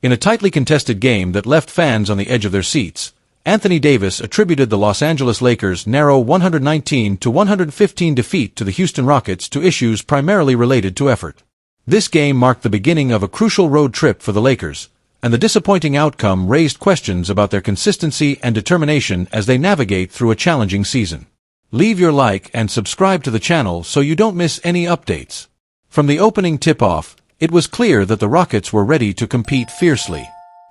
In a tightly contested game that left fans on the edge of their seats, Anthony Davis attributed the Los Angeles Lakers' narrow 119-115 defeat to the Houston Rockets to issues primarily related to effort. This game marked the beginning of a crucial road trip for the Lakers, and the disappointing outcome raised questions about their consistency and determination as they navigate through a challenging season. Leave your like and subscribe to the channel so you don't miss any updates. From the opening tip-off, it was clear that the Rockets were ready to compete fiercely.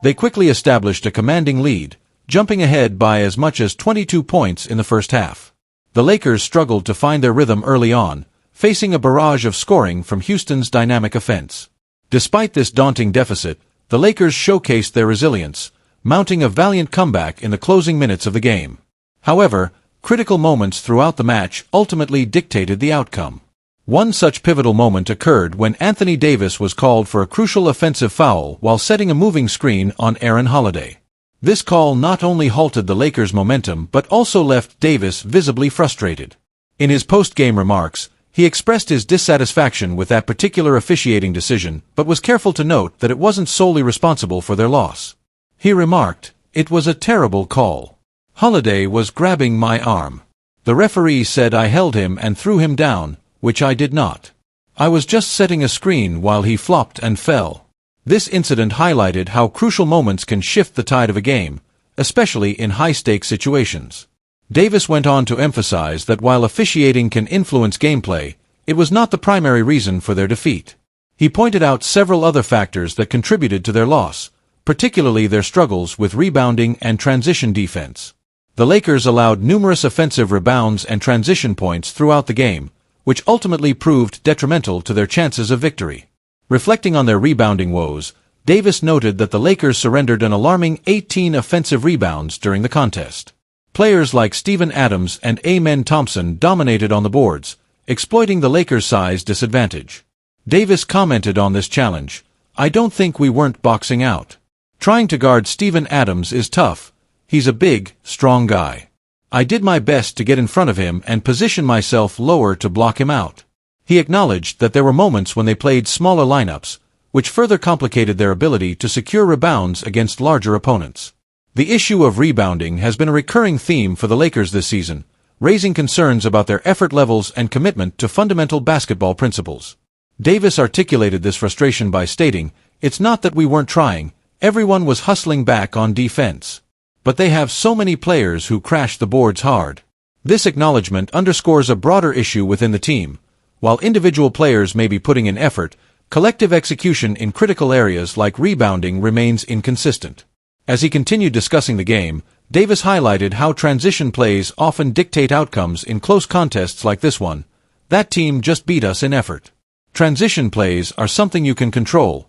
They quickly established a commanding lead, jumping ahead by as much as 22 points in the first half. The Lakers struggled to find their rhythm early on, facing a barrage of scoring from Houston's dynamic offense. Despite this daunting deficit, the Lakers showcased their resilience, mounting a valiant comeback in the closing minutes of the game. However, critical moments throughout the match ultimately dictated the outcome. One such pivotal moment occurred when Anthony Davis was called for a crucial offensive foul while setting a moving screen on Aaron Holiday. This call not only halted the Lakers' momentum but also left Davis visibly frustrated. In his post-game remarks, he expressed his dissatisfaction with that particular officiating decision but was careful to note that it wasn't solely responsible for their loss. He remarked, "It was a terrible call. Holiday was grabbing my arm. The referee said I held him and threw him down, which I did not. I was just setting a screen while he flopped and fell." This incident highlighted how crucial moments can shift the tide of a game, especially in high-stakes situations. Davis went on to emphasize that while officiating can influence gameplay, it was not the primary reason for their defeat. He pointed out several other factors that contributed to their loss, particularly their struggles with rebounding and transition defense. The Lakers allowed numerous offensive rebounds and transition points throughout the game, which ultimately proved detrimental to their chances of victory. Reflecting on their rebounding woes, Davis noted that the Lakers surrendered an alarming 18 offensive rebounds during the contest. Players like Steven Adams and Amen Thompson dominated on the boards, exploiting the Lakers' size disadvantage. Davis commented on this challenge, "I don't think we weren't boxing out. Trying to guard Steven Adams is tough. He's a big, strong guy. I did my best to get in front of him and position myself lower to block him out." He acknowledged that there were moments when they played smaller lineups, which further complicated their ability to secure rebounds against larger opponents. The issue of rebounding has been a recurring theme for the Lakers this season, raising concerns about their effort levels and commitment to fundamental basketball principles. Davis articulated this frustration by stating, "It's not that we weren't trying, everyone was hustling back on defense. But they have so many players who crash the boards hard." This acknowledgement underscores a broader issue within the team. While individual players may be putting in effort, collective execution in critical areas like rebounding remains inconsistent. As he continued discussing the game, Davis highlighted how transition plays often dictate outcomes in close contests like this one. "That team just beat us in effort. Transition plays are something you can control.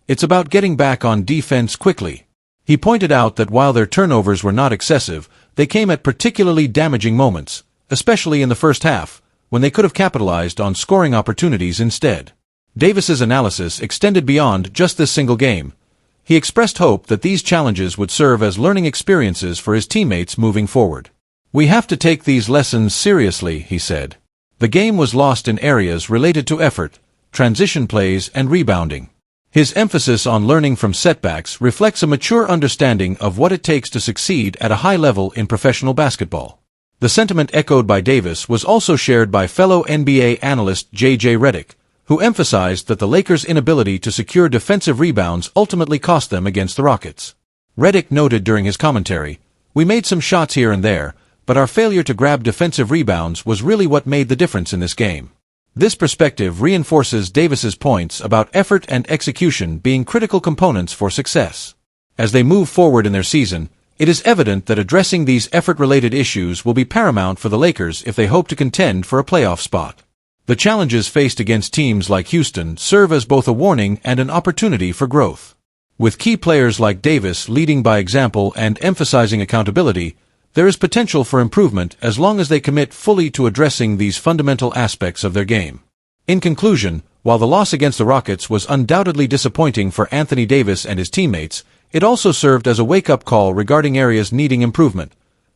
It's about getting back on defense quickly." He pointed out that while their turnovers were not excessive, they came at particularly damaging moments, especially in the first half, when they could have capitalized on scoring opportunities instead. Davis's analysis extended beyond just this single game. He expressed hope that these challenges would serve as learning experiences for his teammates moving forward. "We have to take these lessons seriously," he said. The game was lost in areas related to effort, transition plays, and rebounding. His emphasis on learning from setbacks reflects a mature understanding of what it takes to succeed at a high level in professional basketball. The sentiment echoed by Davis was also shared by fellow NBA analyst J.J. Redick, who emphasized that the Lakers' inability to secure defensive rebounds ultimately cost them against the Rockets. Redick noted during his commentary, "We made some shots here and there, but our failure to grab defensive rebounds was really what made the difference in this game." This perspective reinforces Davis's points about effort and execution being critical components for success. As they move forward in their season, it is evident that addressing these effort-related issues will be paramount for the Lakers if they hope to contend for a playoff spot. The challenges faced against teams like Houston serve as both a warning and an opportunity for growth. With key players like Davis leading by example and emphasizing accountability, there is potential for improvement as long as they commit fully to addressing these fundamental aspects of their game. In conclusion, while the loss against the Rockets was undoubtedly disappointing for Anthony Davis and his teammates, it also served as a wake-up call regarding areas needing improvement,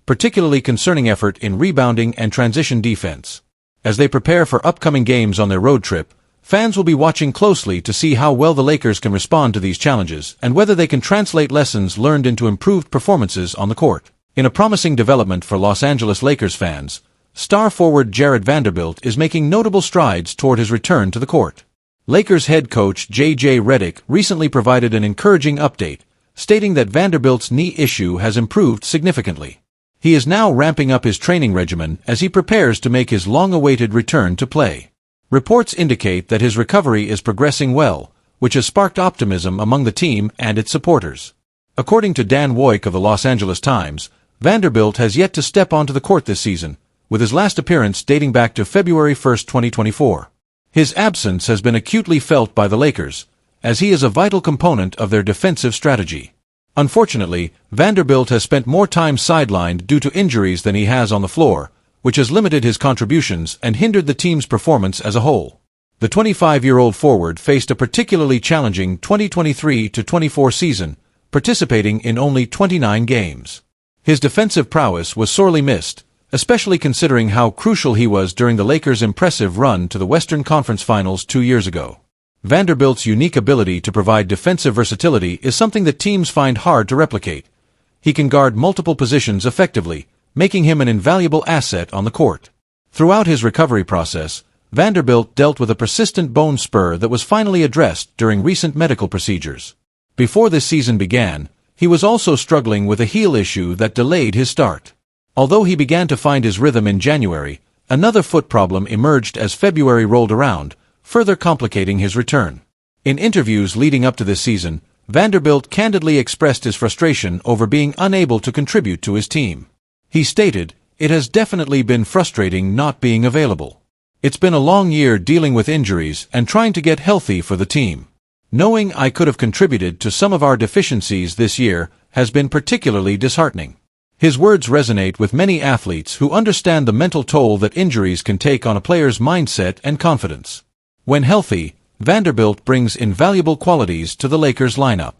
particularly concerning effort in rebounding and transition defense. As they prepare for upcoming games on their road trip, Fans will be watching closely to see how well the Lakers can respond to these challenges and whether they can translate lessons learned into improved performances on the court. In a promising development for Los Angeles Lakers fans, star forward Jared Vanderbilt is making notable strides toward his return to the court. Lakers head coach J.J. Redick recently provided an encouraging update, stating that Vanderbilt's knee issue has improved significantly. He is now ramping up his training regimen as he prepares to make his long-awaited return to play. Reports indicate that his recovery is progressing well, which has sparked optimism among the team and its supporters. According to Dan Woik of the Los Angeles Times, Vanderbilt has yet to step onto the court this season, with his last appearance dating back to February 1, 2024. His absence has been acutely felt by the Lakers, as he is a vital component of their defensive strategy. Unfortunately, Vanderbilt has spent more time sidelined due to injuries than he has on the floor, which has limited his contributions and hindered the team's performance as a whole. The 25-year-old forward faced a particularly challenging 2023-24 season, participating in only 29 games. His defensive prowess was sorely missed, especially considering how crucial he was during the Lakers' impressive run to the Western Conference Finals 2 years ago. Vanderbilt's unique ability to provide defensive versatility is something that teams find hard to replicate. He can guard multiple positions effectively, making him an invaluable asset on the court. Throughout his recovery process, Vanderbilt dealt with a persistent bone spur that was finally addressed during recent medical procedures. Before this season began, he was also struggling with a heel issue that delayed his start. Although he began to find his rhythm in January, another foot problem emerged as February rolled around, further complicating his return. In interviews leading up to this season, Vanderbilt candidly expressed his frustration over being unable to contribute to his team. He stated, "It has definitely been frustrating not being available. It's been a long year dealing with injuries and trying to get healthy for the team. Knowing I could have contributed to some of our deficiencies this year has been particularly disheartening." His words resonate with many athletes who understand the mental toll that injuries can take on a player's mindset and confidence. When healthy, Vanderbilt brings invaluable qualities to the Lakers lineup.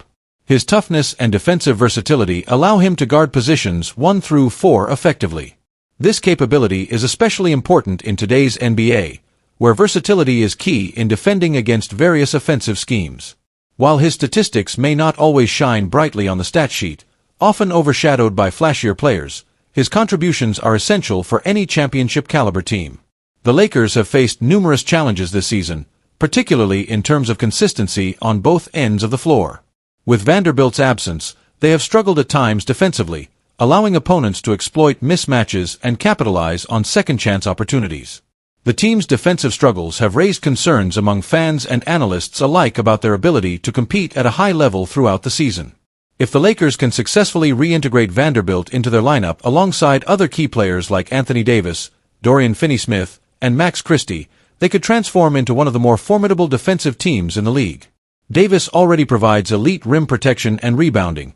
His toughness and defensive versatility allow him to guard positions 1 through 4 effectively. This capability is especially important in today's NBA, where versatility is key in defending against various offensive schemes. While his statistics may not always shine brightly on the stat sheet, often overshadowed by flashier players, his contributions are essential for any championship-caliber team. The Lakers have faced numerous challenges this season, particularly in terms of consistency on both ends of the floor. With Vanderbilt's absence, they have struggled at times defensively, allowing opponents to exploit mismatches and capitalize on second-chance opportunities. The team's defensive struggles have raised concerns among fans and analysts alike about their ability to compete at a high level throughout the season. If the Lakers can successfully reintegrate Vanderbilt into their lineup alongside other key players like Anthony Davis, Dorian Finney-Smith, and Max Christie, they could transform into one of the more formidable defensive teams in the league. Davis already provides elite rim protection and rebounding.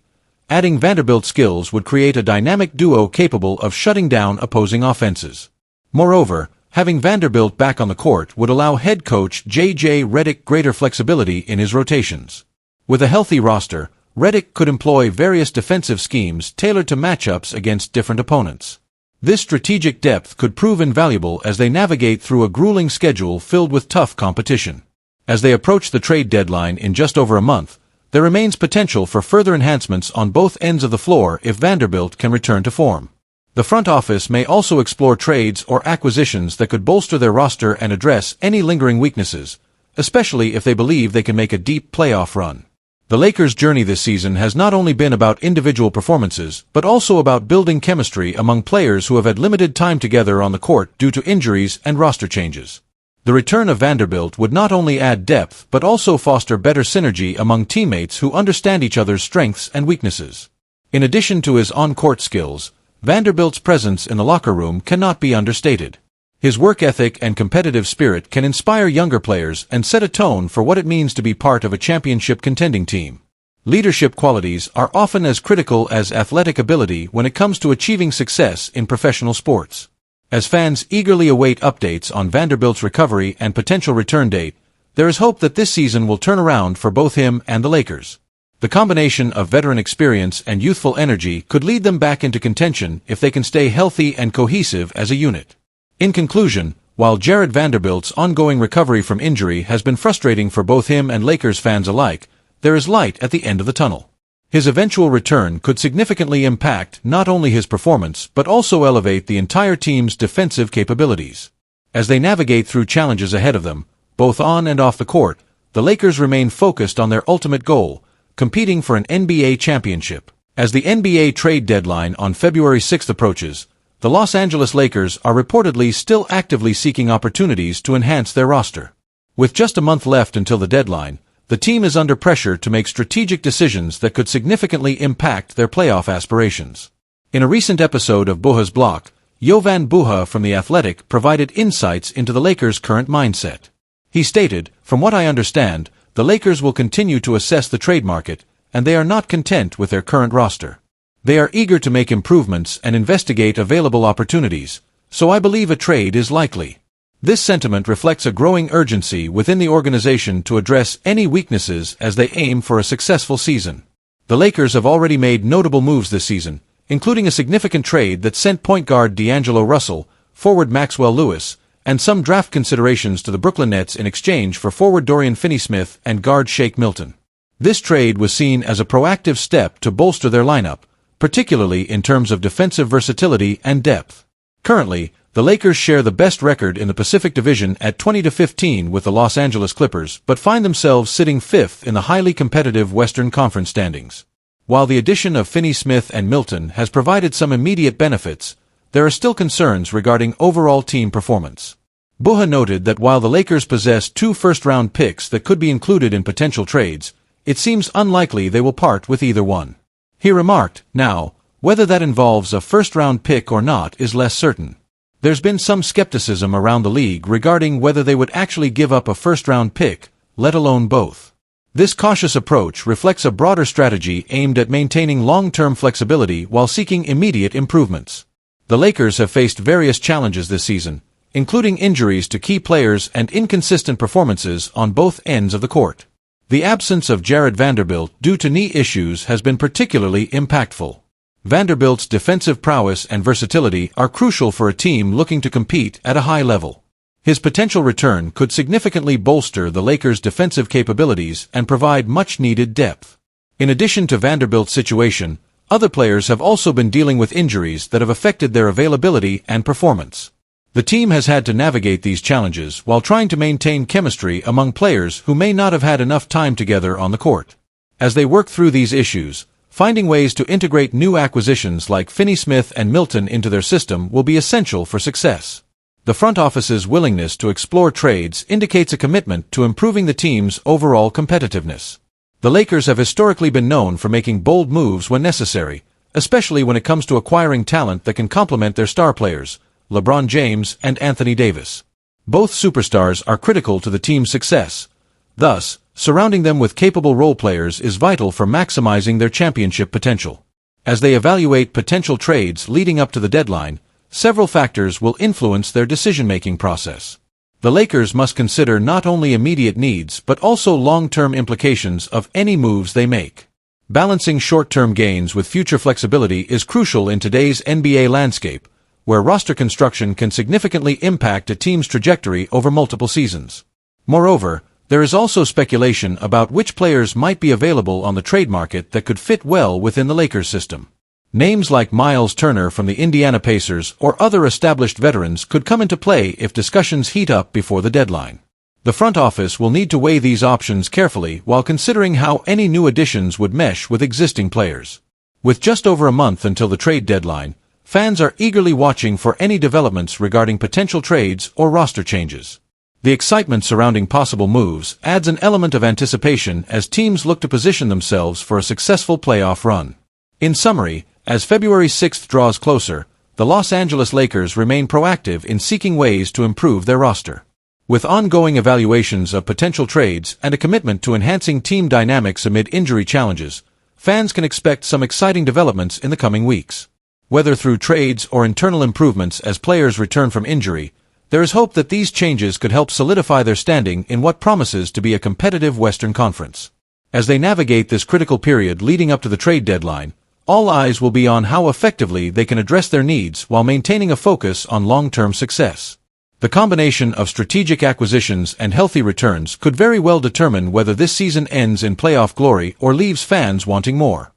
Adding Vanderbilt's skills would create a dynamic duo capable of shutting down opposing offenses. Moreover, having Vanderbilt back on the court would allow head coach J.J. Redick greater flexibility in his rotations. With a healthy roster, Redick could employ various defensive schemes tailored to matchups against different opponents. This strategic depth could prove invaluable as they navigate through a grueling schedule filled with tough competition. As they approach the trade deadline in just over a month, there remains potential for further enhancements on both ends of the floor if Vanderbilt can return to form. The front office may also explore trades or acquisitions that could bolster their roster and address any lingering weaknesses, especially if they believe they can make a deep playoff run. The Lakers' journey this season has not only been about individual performances, but also about building chemistry among players who have had limited time together on the court due to injuries and roster changes. The return of Vanderbilt would not only add depth but also foster better synergy among teammates who understand each other's strengths and weaknesses. In addition to his on-court skills, Vanderbilt's presence in the locker room cannot be understated. His work ethic and competitive spirit can inspire younger players and set a tone for what it means to be part of a championship contending team. Leadership qualities are often as critical as athletic ability when it comes to achieving success in professional sports. As fans eagerly await updates on Vanderbilt's recovery and potential return date, there is hope that this season will turn around for both him and the Lakers. The combination of veteran experience and youthful energy could lead them back into contention if they can stay healthy and cohesive as a unit. In conclusion, While Jared Vanderbilt's ongoing recovery from injury has been frustrating for both him and Lakers fans alike, there is light at the end of the tunnel. His eventual return could significantly impact not only his performance but also elevate the entire team's defensive capabilities. As they navigate through challenges ahead of them, both on and off the court, the Lakers remain focused on their ultimate goal, competing for an NBA championship. As the NBA trade deadline on February 6 approaches, the Los Angeles Lakers are reportedly still actively seeking opportunities to enhance their roster. With just a month left until the deadline, the team is under pressure to make strategic decisions that could significantly impact their playoff aspirations. In a recent episode of Buha's Block, Jovan Buha from The Athletic provided insights into the Lakers' current mindset. He stated, "From what I understand, the Lakers will continue to assess the trade market, and they are not content with their current roster. They are eager to make improvements and investigate available opportunities, so I believe a trade is likely." This sentiment reflects a growing urgency within the organization to address any weaknesses as they aim for a successful season. The Lakers have already made notable moves this season, including a significant trade that sent point guard D'Angelo Russell, forward Maxwell Lewis, and some draft considerations to the Brooklyn Nets in exchange for forward Dorian Finney-Smith and guard Shake Milton. This trade was seen as a proactive step to bolster their lineup, particularly in terms of defensive versatility and depth. Currently, the Lakers share the best record in the Pacific Division at 20-15 with the Los Angeles Clippers, but find themselves sitting fifth in the highly competitive Western Conference standings. While the addition of Finney-Smith and Milton has provided some immediate benefits, there are still concerns regarding overall team performance. Buha noted that while the Lakers possess 2 first-round picks that could be included in potential trades, it seems unlikely they will part with either one. He remarked, "Now, whether that involves a first-round pick or not is less certain. There's been some skepticism around the league regarding whether they would actually give up a first-round pick, let alone both. This cautious approach reflects a broader strategy aimed at maintaining long-term flexibility while seeking immediate improvements. The Lakers have faced various challenges this season, including injuries to key players and inconsistent performances on both ends of the court. The absence of Jared Vanderbilt due to knee issues has been particularly impactful. Vanderbilt's defensive prowess and versatility are crucial for a team looking to compete at a high level. His potential return could significantly bolster the Lakers' defensive capabilities and provide much-needed depth. In addition to Vanderbilt's situation, other players have also been dealing with injuries that have affected their availability and performance. The team has had to navigate these challenges while trying to maintain chemistry among players who may not have had enough time together on the court. As they work through these issues, finding ways to integrate new acquisitions like Finney-Smith and Milton into their system will be essential for success. The front office's willingness to explore trades indicates a commitment to improving the team's overall competitiveness. The Lakers have historically been known for making bold moves when necessary, especially when it comes to acquiring talent that can complement their star players, LeBron James and Anthony Davis. Both superstars are critical to the team's success. Thus, surrounding them with capable role players is vital for maximizing their championship potential. As they evaluate potential trades leading up to the deadline, several factors will influence their decision-making process. The Lakers must consider not only immediate needs but also long-term implications of any moves they make. Balancing short-term gains with future flexibility is crucial in today's NBA landscape, where roster construction can significantly impact a team's trajectory over multiple seasons. Moreover, there is also speculation about which players might be available on the trade market that could fit well within the Lakers system. Names like Miles Turner from the Indiana Pacers or other established veterans could come into play if discussions heat up before the deadline. The front office will need to weigh these options carefully while considering how any new additions would mesh with existing players. With just over a month until the trade deadline, fans are eagerly watching for any developments regarding potential trades or roster changes. The excitement surrounding possible moves adds an element of anticipation as teams look to position themselves for a successful playoff run. In summary, as February 6th draws closer, the Los Angeles Lakers remain proactive in seeking ways to improve their roster. With ongoing evaluations of potential trades and a commitment to enhancing team dynamics amid injury challenges, fans can expect some exciting developments in the coming weeks. Whether through trades or internal improvements as players return from injury, there is hope that these changes could help solidify their standing in what promises to be a competitive Western Conference. As they navigate this critical period leading up to the trade deadline, all eyes will be on how effectively they can address their needs while maintaining a focus on long-term success. The combination of strategic acquisitions and healthy returns could very well determine whether this season ends in playoff glory or leaves fans wanting more.